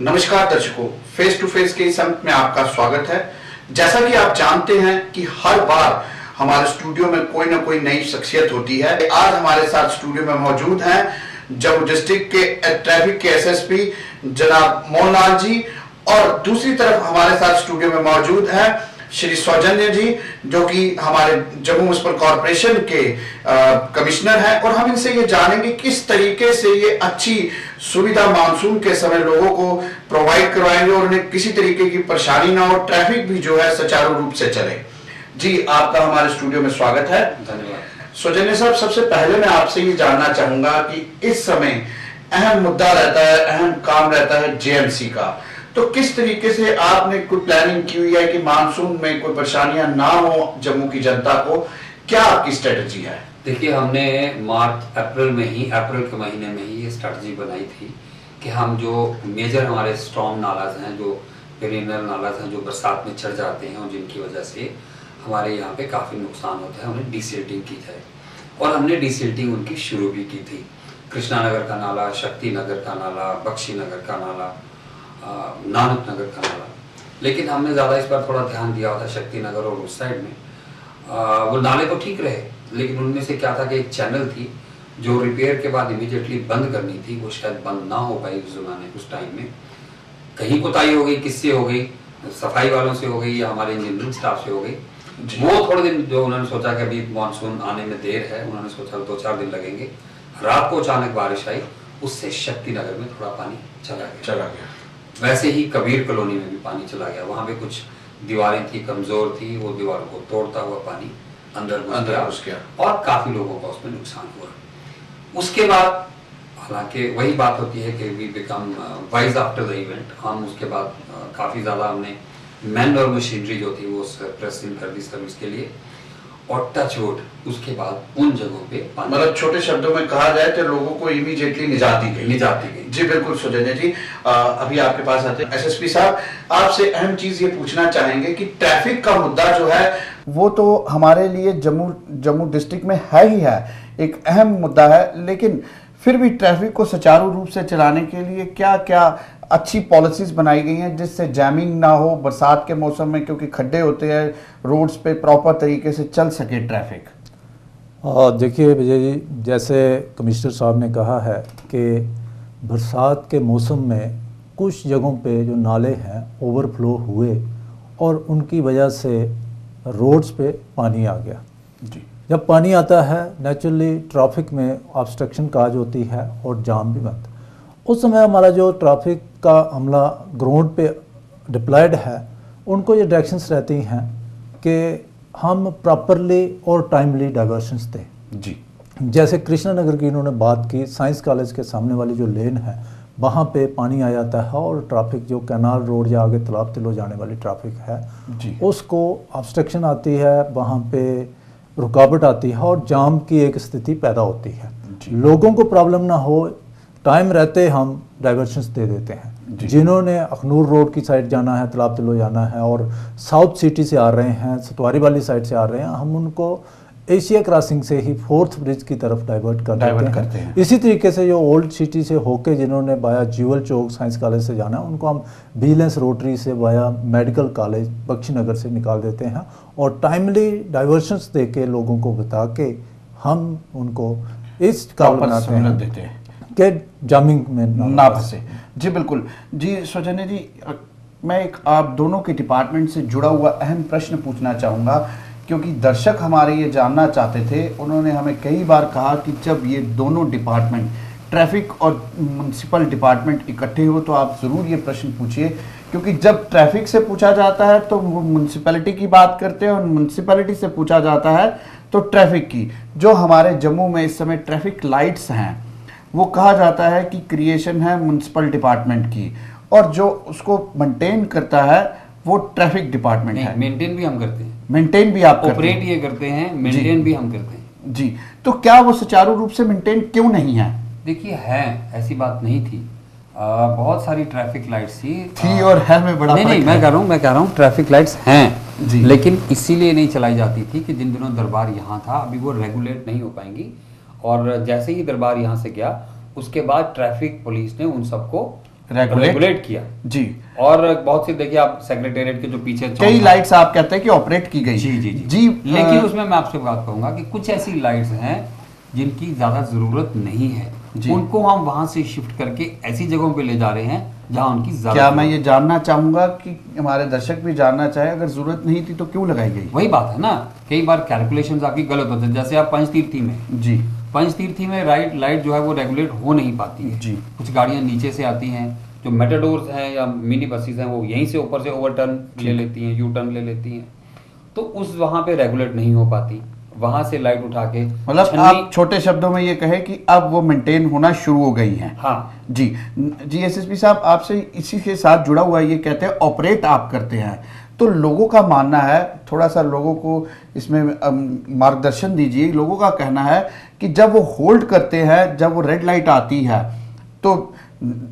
नमस्कार दर्शकों, face to face के इस अंक में आपका स्वागत है। जैसा कि आप जानते हैं कि हर बार हमारे स्टूडियो में कोई ना कोई नई शख्सियत होती है। आज हमारे साथ स्टूडियो में मौजूद हैं जम्मू डिस्ट्रिक्ट के ट्रैफिक के एसएसपी जनाब मोहनलाल जी, और दूसरी तरफ हमारे साथ स्टूडियो में मौजूद हैं श्री सौजन्य जी, जो कि हमारे जम्मू म्युनिसिपल कॉर्पोरेशन के कमिश्नर हैं। और हम इनसे ये जानेंगे किस तरीके से ये अच्छी सुविधा मानसून के समय लोगों को प्रोवाइड करवाएंगे और उन्हें किसी तरीके की परेशानी ना हो, ट्रैफिक भी जो है सुचारू रूप से चले। जी, आपका हमारे स्टूडियो में स्वागत है। धन्यवाद। सौजन्य साहब, सबसे पहले मैं आपसे ये जानना चाहूंगा कि इस समय अहम मुद्दा रहता है, अहम काम रहता है जेएमसी का, तो किस तरीके से आपने कोई प्लानिंग की हुई है कि मानसून में कोई परेशानियां ना हो जम्मू की जनता को? क्या आपकी स्ट्रेटजी है? देखिए, हमने अप्रैल के महीने में ही ये स्ट्रेटजी बनाई थी कि हम जो मेजर हमारे स्ट्रॉन्ग नालाज हैं, जो पेरिनल नालाज हैं, जो बरसात में चढ़ जाते हैं और जिनकी वजह से हमारे यहाँ पे काफ़ी नुकसान होता है, उन्हें डीसिल्टिंग की जाए। और हमने डीसिल्टिंग उनकी शुरू भी की थी। कृष्णा नगर का नाला, शक्ति नगर का नाला, बख्शी नगर का नाला, नानक नगर का नाला। लेकिन हमने ज़्यादा इस पर थोड़ा ध्यान दिया होता शक्ति नगर और उस साइड में। वो नाले तो ठीक रहे, लेकिन उनमें से क्या था कि एक चैनल थी जो रिपेयर के बाद इमीडिएटली बंद करनी थी, वो शायद बंद ना हो पाई उस टाइम में। कहीं कोताही हो गई, किससे हो गई, सफाई वालों से हो गई या हमारे इंजीनियरिंग स्टाफ से हो गई। वो थोड़े दिन जो उन्होंने सोचा कि अभी मानसून आने में देर है, उन्होंने सोचा 2-4 दिन लगेंगे। रात को अचानक बारिश आई, उससे शक्ति नगर में थोड़ा पानी चला गया। वैसे ही कबीर कॉलोनी में भी पानी चला गया। वहां पे कुछ दीवारें थी, कमजोर थी, वो दीवारों को तोड़ता हुआ पानी अंदर घुस गया और काफी लोगों का उसमें नुकसान हुआ। उसके बाद हालांकि वही बात होती है कि we become wise after the event. हम उसके बाद काफी ज्यादा हमने मैन और मशीनरी जो थी वो प्रेसिंग कर दी सर्विस के लिए, और टच वुड उसके बाद उन जगहों पे मतलब छोटे शब्दों में कहा जाए तो लोगों को इमीडिएटली निजात दी गई। जी बिल्कुल सौजन्य जी, अभी आपके पास आते हैं एसएसपी साहब। आपसे अहम चीज ये पूछना चाहेंगे कि ट्रैफिक का मुद्दा जो है वो तो हमारे लिए जम्मू डिस्ट्रिक्ट में है ही है, एक अहम मुद्दा है, लेकिन फिर भी ट्रैफिक को सुचारू रूप से चलाने के लिए क्या क्या अच्छी पॉलिसीज बनाई गई हैं जिससे जैमिंग ना हो बरसात के मौसम में, क्योंकि खड्डे होते हैं रोड्स पे, प्रॉपर तरीके से चल सके ट्रैफिक? देखिए विजय जी, जैसे कमिश्नर साहब ने कहा है कि बरसात के मौसम में कुछ जगहों पे जो नाले हैं ओवरफ्लो हुए और उनकी वजह से रोड्स पे पानी आ गया। जी, जब पानी आता है नेचुरली ट्रैफिक में ऑब्स्ट्रक्शन काज होती है और जाम भी बनता है। उस समय हमारा जो ट्रैफिक का अमला ग्राउंड पे डिप्लॉयड है, उनको ये डायरेक्शंस रहती हैं कि हम प्रॉपरली और टाइमली डाइवर्शंस दें। जी, जैसे कृष्णा नगर की इन्होंने बात की, साइंस कॉलेज के सामने वाली जो लेन है वहाँ पे पानी आ जाता है और ट्रैफिक जो कैनाल रोड या आगे तालाब तिलो जाने वाली ट्रैफिक है जी, उसको ऑब्स्ट्रक्शन आती है, वहाँ पे रुकावट आती है और जाम की एक स्थिति पैदा होती है। लोगों को प्रॉब्लम ना हो, टाइम रहते हम डाइवर्शंस दे देते हैं। जिन्होंने अखनूर रोड की साइड जाना है, तालाब तिलो जाना है और साउथ सिटी से आ रहे हैं, सतवारी वाली साइड से आ रहे हैं, हम उनको एशिया क्रॉसिंग से ही 4th ब्रिज की तरफ डाइवर्ट करते हैं। इसी तरीके से जो ओल्ड सिटी से होके जिन्होंने वाया ज्यूल चौक साइंस कॉलेज से जाना है, उनको हम विजिलेंस रोटरी से via medical college Bakshi Nagar से निकाल देते हैं और टाइमली डाइवर्शंस दे के लोगों को बता के हम उनको इस काबिल बनाते हैं देते हैं कि जामिंग में ना फंसे। जी बिल्कुल। जी सौजन्य जी, मैं एक आप दोनों के डिपार्टमेंट से जुड़ा हुआ अहम प्रश्न पूछना चाहूँगा, क्योंकि दर्शक हमारे ये जानना चाहते थे। उन्होंने हमें कई बार कहा कि जब ये दोनों डिपार्टमेंट ट्रैफिक और म्युनिसिपल डिपार्टमेंट इकट्ठे हो तो आप ज़रूर ये प्रश्न पूछिए, क्योंकि जब ट्रैफिक से पूछा जाता है तो वो म्युनिसिपैलिटी की बात करते हैं और म्युनिसिपैलिटी से पूछा जाता है तो ट्रैफिक की। जो हमारे जम्मू में इस समय ट्रैफिक लाइट्स हैं वो कहा जाता है कि क्रिएशन है म्युनिसिपल डिपार्टमेंट की, और जो उसको मेंटेन करता है वो ट्रैफिक डिपार्टमेंट है। मेंटेन भी हम करते हैं, मेंटेन भी आप ऑपरेट ये करते हैं, मेंटेन भी हम करते हैं। जी, तो क्या वो सुचारू रूप से मेंटेन क्यों नहीं है? देखिए, है ऐसी बात नहीं थी। बहुत सारी ट्रैफिक लाइट्स थी और है में बड़ा नहीं, मैं कह रहा हूँ ट्रैफिक लाइट्स हैं जी, लेकिन इसीलिए नहीं चलाई जाती थी कि जिन दिनों दरबार यहाँ था अभी वो रेगुलेट नहीं हो पाएंगी। और जैसे ही दरबार यहाँ से गया उसके बाद ट्रैफिक पुलिस ने उन सबको रेगुलेट किया जी। और बहुत सी देखिए आप सेक्रेटेरिएट के जो पीछे कई लाइट्स आप कहते हैं कि ऑपरेट की गई। जी जी जी लेकिन उसमें मैं आपसे बात कहूंगा कि कुछ ऐसी लाइट्स हैं जिनकी ज्यादा जरूरत नहीं है, उनको हम वहां से शिफ्ट करके ऐसी जगहों पे ले जा रहे हैं जहां उनकी ज्यादा। क्या मैं ये जानना चाहूंगा कि हमारे दर्शक भी जानना चाहे, अगर जरूरत नहीं थी तो क्यों लगाई गई? वही बात है ना, कई बार कैलकुलेशंस आपकी गलत होते हैं। जैसे आप पंचतीर्थी में जी, पंचतीर्थी में लाइट जो है वो रेगुलेट हो नहीं पाती है जी। कुछ गाड़ियां नीचे से आती हैं, जो मेटाडोर्स हैं या मिनी बसेस हैं वो यहीं से ऊपर से ओवरटर्न ले लेती हैं, यू टर्न ले लेती हैं, तो उस वहां पे रेगुलेट नहीं हो पाती, वहां से लाइट उठा के मतलब आप छोटे शब्दों में ये कहे कि अब वो मेंटेन होना शुरू हो गई हैं। हाँ जी जी। एसएसपी साहब, आपसे इसी के साथ जुड़ा हुआ ये कहते हैं ऑपरेट आप करते हैं, तो लोगों का मानना है, थोड़ा सा लोगों को इसमें मार्गदर्शन दीजिए। लोगों का कहना है कि जब वो होल्ड करते हैं, जब वो रेड लाइट आती है तो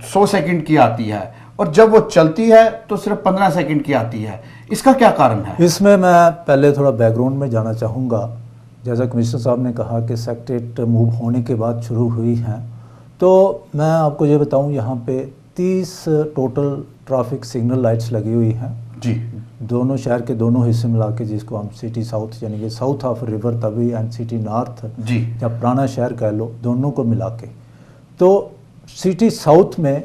100 सेकंड की आती है, और जब वो चलती है तो सिर्फ 15 सेकंड की आती है। इसका क्या कारण है? इसमें मैं पहले थोड़ा बैकग्राउंड में जाना चाहूँगा। जैसा कमिश्नर साहब ने कहा कि सेक्रेटेरिएट मूव होने के बाद शुरू हुई हैं, तो मैं आपको ये बताऊं, यहाँ पे 30 टोटल ट्रैफिक सिग्नल लाइट्स लगी हुई हैं जी। दोनों शहर के दोनों हिस्से मिला के, जिसको हम सिटी साउथ यानी कि south of river Tawi and city north जी, या पुराना शहर कह लो, दोनों को मिला के। तो सिटी साउथ में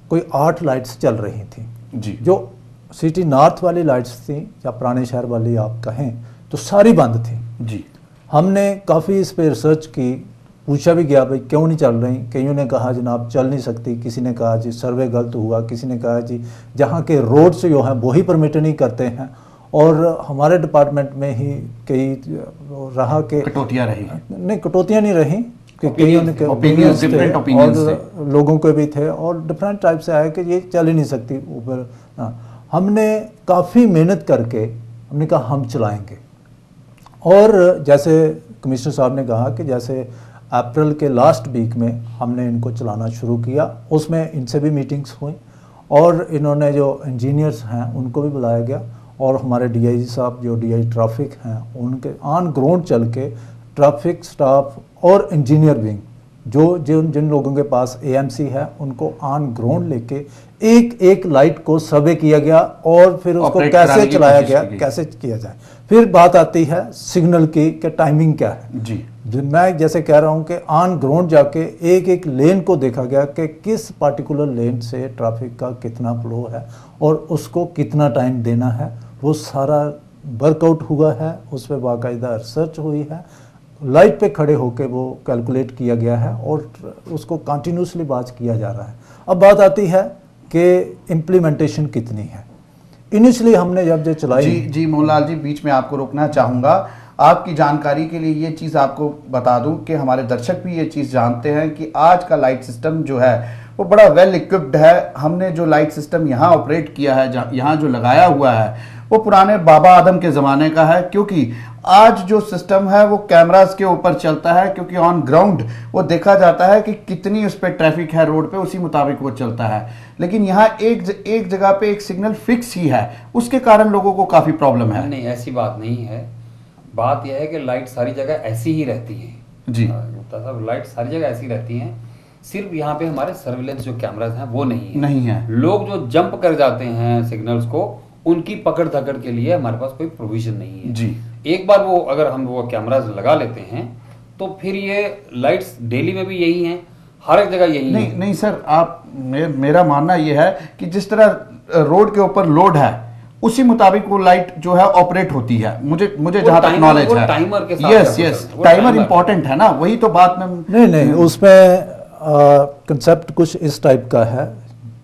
कोई 8 लाइट्स चल रही थी जी। जो सिटी नॉर्थ वाली लाइट्स थी या पुराने शहर वाली आप कहें तो सारी बंद थी जी। हमने काफ़ी इस पे रिसर्च की, पूछा भी गया भाई क्यों नहीं चल रही। कईयों ने कहा जनाब चल नहीं सकती, किसी ने कहा जी सर्वे गलत हुआ, किसी ने कहा जी जहाँ के रोड्स जो हैं वही परमिट नहीं करते हैं, और हमारे डिपार्टमेंट में ही कई रहा के कटौतियाँ रही, नहीं कटौतियाँ नहीं रही कि कईयों ने ओपिनियंस डिफरेंट ओपिनियंस थे, लोगों के भी थे और डिफरेंट टाइप से आए कि ये चल ही नहीं सकती ऊपर। हमने काफ़ी मेहनत करके हमने कहा हम चलाएंगे, और जैसे कमिश्नर साहब ने कहा कि जैसे अप्रैल के लास्ट वीक में हमने इनको चलाना शुरू किया, उसमें इनसे भी मीटिंग्स हुई और इन्होंने जो इंजीनियर्स हैं उनको भी बुलाया गया, और हमारे डीआईजी साहब जो डीआई ट्रैफिक हैं उनके ऑन ग्राउंड चल के ट्रैफिक स्टाफ और इंजीनियर विंग जो जिन लोगों के पास एएमसी है उनको ऑन ग्राउंड लेके एक लाइट को सर्वे किया गया और फिर उसको कैसे चलाया गया, कैसे किया जाए। फिर बात आती है सिग्नल की कि टाइमिंग क्या है जी। मैं जैसे कह रहा हूं कि ऑन ग्राउंड जाके एक लेन को देखा गया कि किस पार्टिकुलर लेन से ट्रैफिक का कितना फ्लो है और उसको कितना टाइम देना है, वो सारा वर्कआउट हुआ है, उस पर बाकायदा रिसर्च हुई है, लाइट पे खड़े होके वो कैलकुलेट किया गया है और उसको कंटिन्यूसली बात किया जा रहा है। अब बात आती है कि इम्प्लीमेंटेशन कितनी है। इनिशियली हमने जब जो चलाई जी मोहनलाल जी, बीच में आपको रोकना चाहूँगा, आपकी जानकारी के लिए ये चीज़ आपको बता दूं कि हमारे दर्शक भी ये चीज़ जानते हैं कि आज का लाइट सिस्टम जो है वो बड़ा वेल इक्विप्ड है। हमने जो लाइट सिस्टम यहाँ ऑपरेट किया है, यहाँ जो लगाया हुआ है, वो पुराने बाबा आदम के ज़माने का है, क्योंकि आज जो सिस्टम है वो कैमरास के ऊपर चलता है, क्योंकि ऑन ग्राउंड वो देखा जाता है कि कितनी उस पर ट्रैफिक है रोड पे, उसी मुताबिक वो चलता है। लेकिन यहाँ एक जगह पे एक सिग्नल फिक्स ही है, उसके कारण लोगों को काफ़ी प्रॉब्लम है। नहीं, ऐसी बात नहीं है। बात यह है कि लाइट सारी जगह ऐसी ही रहती है जी। लाइट सारी जगह ऐसी रहती हैं, सिर्फ यहाँ पे हमारे सर्विलेंस जो कैमरास हैं वो नहीं है। लोग जो जंप कर जाते हैं सिग्नल्स को, उनकी पकड़ धकड़ के लिए हमारे पास कोई प्रोविजन नहीं है जी। एक बार वो अगर हम वो कैमरास लगा लेते हैं तो फिर ये लाइट्स डेली में भी यही हैं, हर एक जगह यही है। नहीं सर, आप मेरा मानना ये है कि जिस तरह रोड के ऊपर लोड है उसी मुताबिक वो लाइट जो है ऑपरेट होती है। मुझे जहां तक नॉलेज है, टाइमर के साथ यस टाइमर इंपॉर्टेंट है ना, वही तो बात में नहीं उसमें कंसेप्ट कुछ इस टाइप का है।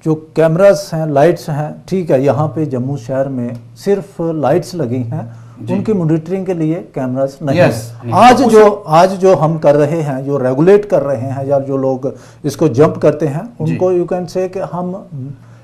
जो कैमरास हैं, लाइट्स हैं, ठीक है, यहाँ पे जम्मू शहर में सिर्फ लाइट्स लगी हैं, उनकी मॉनिटरिंग के लिए कैमरास नहीं है। आज जो हम कर रहे हैं, जो रेगुलेट कर रहे हैं या जो लोग इसको जंप करते हैं, उनको यू कैन से कि हम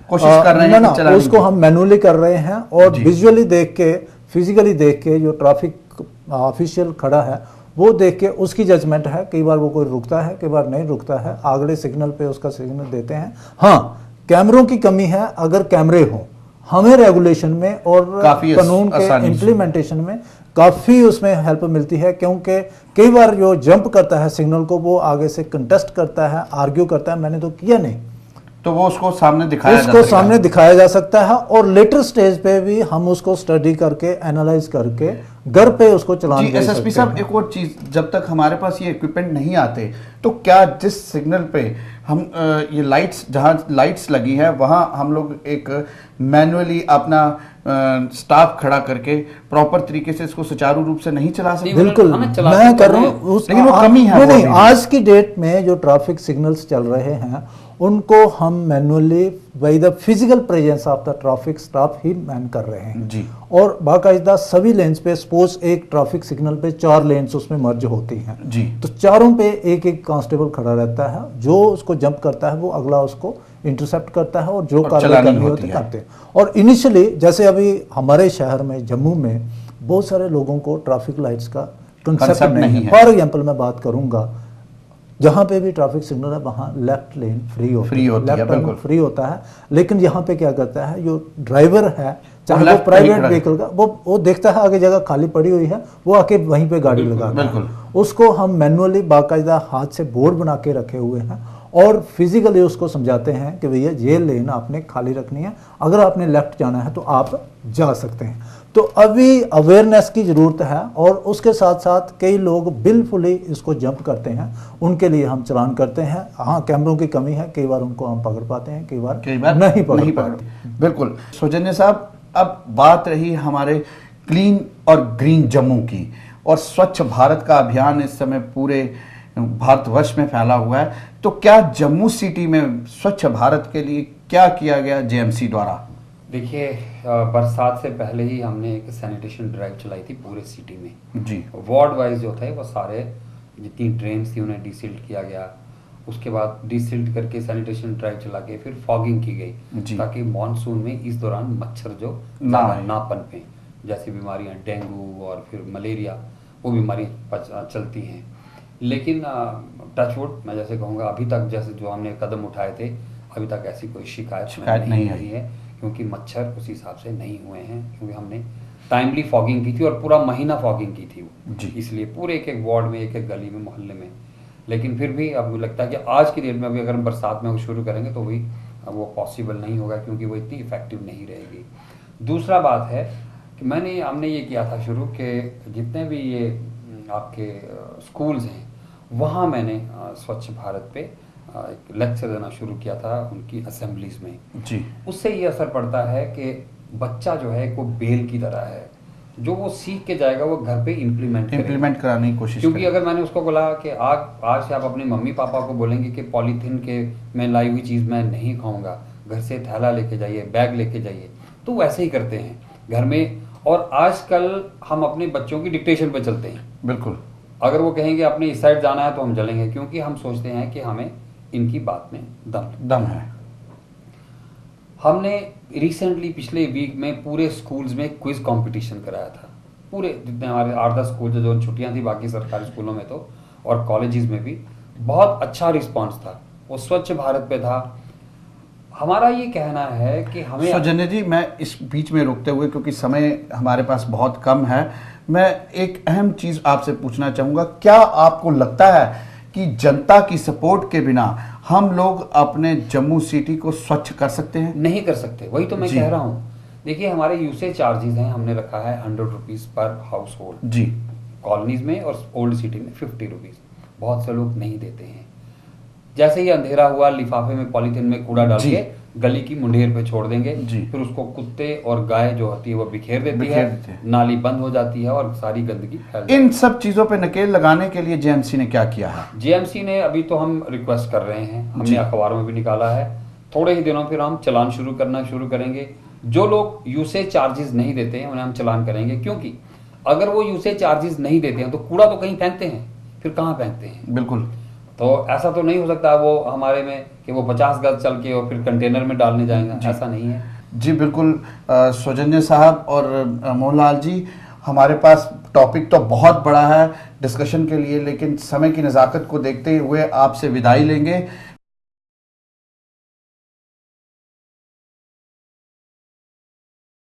कोशिश कर रहे हैं ना उसको हम मैनुअली कर रहे हैं और विजुअली देख के, फिजिकली देख के, जो ट्रैफिक ऑफिशियल खड़ा है वो देख के उसकी जजमेंट है। कई बार वो कोई रुकता है, कई बार नहीं रुकता है, अगले सिग्नल पे उसका सिग्नल देते हैं। हाँ, कैमरों की कमी है, अगर कैमरे हो हमें रेगुलेशन में और कानून के इम्प्लीमेंटेशन में काफ़ी उसमें हेल्प मिलती है, क्योंकि कई बार जो जंप करता है सिग्नल को वो आगे से कंटेस्ट करता है, आर्ग्यू करता है, मैंने तो किया नहीं, तो वो उसको सामने दिखाया जा उसको सकता सामने है। दिखाया जा सकता है और लेटर स्टेज पे भी हम उसको स्टडी करके एनालाइज करके घर पे उसको चलान जी दे एसएसपी सकते साहब, हैं। एक और चीज, जब तक हमारे पास ये इक्विपमेंट नहीं आते तो क्या जिस सिग्नल पे हम ये लाइट्स, जहाँ लाइट्स लगी है वहाँ हम लोग एक मैन्युअली अपना स्टाफ खड़ा करके प्रॉपर तरीके से इसको सुचारू रूप से नहीं चला सकते? बिल्कुल, हमें चला मैं सकते कर रहा हैं। हूँ लेकिन वो कमी है, नहीं, वो नहीं, अभी भी। आज की डेट में जो ट्रैफिक सिग्नल्स चल रहे हैं उनको हम manually by the physical presence of the traffic staff he man कर रहे हैं जी। और बाकायदा सभी लेन्स पे, सपोज एक ट्रैफिक सिग्नल पे 4 लेन्स उसमें मर्ज होती हैं जी। तो चारों पे एक एक कांस्टेबल खड़ा रहता है, जो उसको जंप करता है वो अगला उसको इंटरसेप्ट करता है और जो और कार्रवाई चलानी करनी होती होती है। करते हैं। और इनिशियली जैसे अभी हमारे शहर में जम्मू में बहुत सारे लोगों को ट्रैफिक लाइट्स का कंसेप्ट Concept नहीं नहीं है। है। फॉर एग्जाम्पल मैं बात करूंगा, जहाँ पे भी ट्रैफिक सिग्नल है वहाँ लेफ्ट लेन फ्री होती Free होती है, लेफ्ट टर्न बिल्कुल। फ्री होता है, लेकिन यहाँ पे क्या करता है जो ड्राइवर है, चाहे वो left पे ही प्राइवेट खड़ा है। व्हीकल का, वो देखता है आगे जगह खाली पड़ी हुई है, वो आके वहीं पे गाड़ी लगाता है। बिल्कुल। उसको हम मैनुअली बाकायदा हाथ से बोर्ड बना के रखे हुए हैं और फिजिकली उसको समझाते हैं कि भैया ये लेन आपने खाली रखनी है, अगर आपने लेफ्ट जाना है तो आप जा सकते हैं। तो अभी अवेयरनेस की ज़रूरत है और उसके साथ साथ कई लोग बिल्कुल इसको जंप करते हैं, उनके लिए हम चलान करते हैं। हाँ, कैमरों की कमी है, कई बार उनको हम पकड़ पाते हैं, कई बार नहीं पकड़ पाते। बिल्कुल। सौजन्य साहब, अब बात रही हमारे क्लीन और ग्रीन जम्मू की, और स्वच्छ भारत का अभियान इस समय पूरे भारतवर्ष में फैला हुआ है, तो क्या जम्मू सिटी में स्वच्छ भारत के लिए क्या किया गया जेएमसी द्वारा? देखिए, बरसात से पहले ही हमने एक सैनिटेशन ड्राइव चलाई थी पूरे सिटी में जी। वार्ड वाइज जो थे वो सारे जितनी ड्रेन्स थी उन्हें डिसिल्ट किया गया, उसके बाद डिसिल्ट करके सैनिटेशन ड्राइव चला के फिर फॉगिंग की गई ताकि मॉनसून में इस दौरान मच्छर जो ना पनपे, जैसी बीमारियां डेंगू और फिर मलेरिया वो बीमारियां चलती हैं। लेकिन टचवुड मैं जैसे कहूँगा अभी तक जैसे जो हमने कदम उठाए थे अभी तक ऐसी कोई शिकायत नहीं आई है, क्योंकि मच्छर उस हिसाब से नहीं हुए हैं, क्योंकि हमने टाइमली फॉगिंग की थी और पूरा महीना फॉगिंग की थी वो, इसलिए पूरे एक एक वार्ड में, एक एक गली में, मोहल्ले में। लेकिन फिर भी अब मुझे लगता है कि आज की डेट में अभी अगर हम बरसात में वो शुरू करेंगे तो भी वो पॉसिबल नहीं होगा, क्योंकि वो इतनी इफेक्टिव नहीं रहेगी। दूसरा बात है कि हमने ये किया था शुरू के जितने भी ये आपके स्कूल्स हैं वहाँ मैंने स्वच्छ भारत पे एक लेक्चर देना शुरू किया था उनकी असेंबलीज में जी। उससे ये असर पड़ता है कि बच्चा जो है वो बेल की तरह है, जो वो सीख के जाएगा वो घर पे इम्प्लीमेंट कराने की कोशिश, क्योंकि अगर मैंने उसको बोला कि आज से आप अपने मम्मी पापा को बोलेंगे कि पॉलीथीन के में लाई हुई चीज़ मैं नहीं खाऊंगा, घर से थैला लेके जाइए, बैग लेके जाइए, तो वैसे ही करते हैं घर में। और आजकल हम अपने बच्चों की डिक्टेशन पे चलते हैं। बिल्कुल। अगर वो कहेंगे अपने इस साइड जाना है तो हम चलेंगे, क्योंकि हम सोचते हैं कि हमें इनकी बात में दम है। हमने रिसेंटली पिछले वीक में पूरे स्कूल्स में क्विज कंपटीशन कराया था, पूरे जितने हमारे 8-10 स्कूल जो छुट्टियां थी बाकी सरकारी स्कूलों में तो, और कॉलेजेस में भी बहुत अच्छा रिस्पांस था, वो स्वच्छ भारत पे था। हमारा ये कहना है कि हमें सौजन्य जी, मैं इस बीच में रोकते हुए, क्योंकि समय हमारे पास बहुत कम है, मैं एक अहम चीज आपसे पूछना चाहूंगा, क्या आपको लगता है कि जनता की सपोर्ट के बिना हम लोग अपने जम्मू सिटी को स्वच्छ कर सकते हैं? नहीं कर सकते, वही तो मैं कह रहा हूँ। देखिए, हमारे यूसेज चार्जेस हैं, हमने रखा है 100 रुपीज पर हाउस होल्ड जी, कॉलोनीज में, और ओल्ड सिटी में 50 रुपीज। बहुत से लोग नहीं देते हैं। जैसे ही अंधेरा हुआ लिफाफे में पॉलीथीन में कूड़ा डाल के गली की मुंडेर पे छोड़ देंगे, फिर उसको कुत्ते और गाय जो होती है वो बिखेर देती है, नाली बंद हो जाती है और सारी गंदगी फैल जाती है। इन सब चीजों पे नकेल लगाने के लिए जेएमसी ने क्या किया है? जेएमसी ने अभी तो हम रिक्वेस्ट कर रहे हैं, हमने अखबारों में भी निकाला है, थोड़े ही दिनों फिर हम चलान शुरू करेंगे। जो लोग यूसेज चार्जेस नहीं देते हैं उन्हें हम चलान करेंगे, क्योंकि अगर वो यूसेज चार्जेस नहीं देते हैं तो कूड़ा तो कहीं फेंकते हैं, फिर कहाँ फेंकते हैं? बिल्कुल। तो ऐसा तो नहीं हो सकता वो हमारे में कि वो 50 गज चल के और फिर कंटेनर में डालने जाएंगे, ऐसा नहीं है। जी बिल्कुल। सौजन्य साहब और मोहनलाल जी, हमारे पास टॉपिक तो बहुत बड़ा है डिस्कशन के लिए, लेकिन समय की नज़ाकत को देखते हुए आपसे विदाई लेंगे।